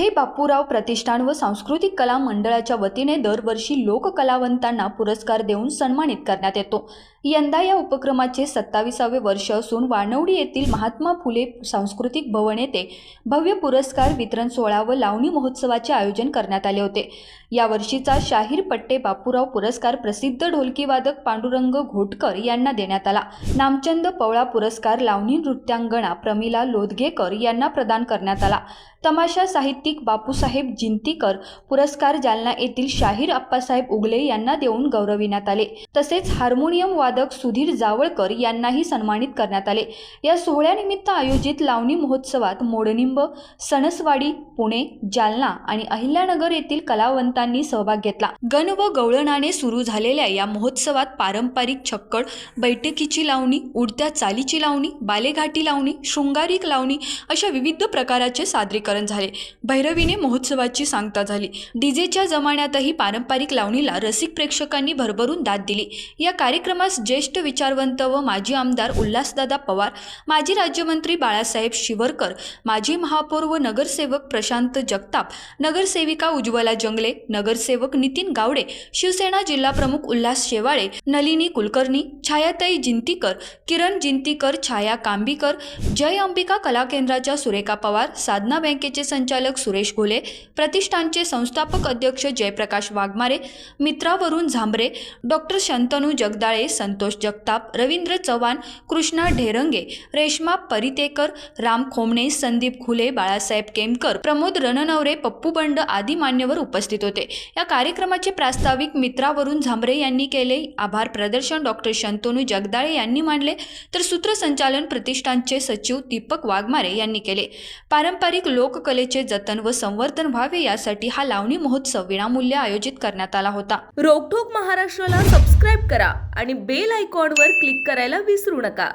पठ्ठे बापूराव प्रतिष्ठान व सांस्कृतिक कला मंडळाच्या वतीने दरवर्षी लोककलावंतांना पुरस्कार देऊन सन्मानित करण्यात येतो। यंदा या उपक्रमाचे 27वे वर्ष असून वानवडी येथील महात्मा फुले सांस्कृतिक भवन येथे भव्य पुरस्कार वितरण सोहळा व लावणी महोत्सवाचे आयोजन करण्यात आले होते। या वर्षीचा शाहीर पठ्ठे बापूराव पुरस्कार प्रसिद्ध ढोलकीवादक पांडुरंग घोटकर यांना देण्यात आला। नामचंद पवळा पुरस्कार लावणी नृत्यांगना प्रमिला लोदगेकर यांना प्रदान करण्यात आला। तमाशा साहित्यिक बापूसाहेब जिंतीकर पुरस्कार जालना येथील शाहीर आप्पासाहेब उगले यांना देऊन गौरविण्यात आले। तसेच हार्मोनियम वादक सुधीर जावळकर यांनाही सन्मानित करण्यात आले। या सोहळ्यानिमित्त आयोजित लावणी महोत्सवात मोडनिंब, सणसवाडी, पुणे, जालना आणि अहिल्यानगर येथील कलावंतांनी सहभाग घेतला। गण व गवळणाने सुरू झालेल्या या महोत्सवात पारंपरिक छक्कड, बैठकीची लावणी, उडत्या चालीची लावणी, बालेघाटी लावणी, शृंगारिक लावणी अशा विविध प्रकाराचे सादरीकरण झाले। भैरवीने महोत्सवाची सांगता झाली। डीजेच्या जमान्यातही पारंपरिक लावणीला रसिक प्रेक्षकांनी भरभरून दाद दिली। या कार्यक्रमास ज्येष्ठ विचारवंत व माजी आमदार उल्हासदादा पवार, माजी राज्यमंत्री बाळासाहेब शिवरकर, माजी महापौर व नगरसेवक प्रशांत जगताप, नगरसेविका उज्ज्वला जंगले, नगरसेवक नितीन गावडे, शिवसेना जिल्हाप्रमुख उल्हास शेवाळे, नलिनी कुलकर्णी, छायाताई जिंतीकर, किरण जिंतीकर, छाया कांबीकर, जय अंबिका कला केंद्राच्या सुरेखा पवार, साधना बँकेचे संचालक सुरेश घोले, प्रतिष्ठानचे संस्थापक अध्यक्ष जयप्रकाश वाघमारे, मित्रावरून झांबरे, डॉक्टर शंतनू जगदाळे, संतोष जगताप, रवींद्र चव्हाण, कृष्णा ढेरंगे, रेश्मा परितेकर, राम खोमणे, संदीप खुले, बाळासाहेब केमकर, प्रमोद रणनवरे, पप्पू बंड आदी मान्यवर उपस्थित होते। या कार्यक्रमाचे प्रास्ताविक मित्रावरून झांबरे यांनी केले। आभार प्रदर्शन डॉक्टर शंतनू जगदाळे यांनी मांडले, तर सूत्रसंचालन प्रतिष्ठानचे सचिव दीपक वाघमारे यांनी केले। पारंपरिक लोककलेचे जतन व संवर्धन व्हावे यासाठी हा लावणी महोत्सव विनामूल्य आयोजित करण्यात आला होता। रोकठोक महाराष्ट्राला सबस्क्राईब करा आणि बेल आयकॉनवर क्लिक करायला विसरू नका।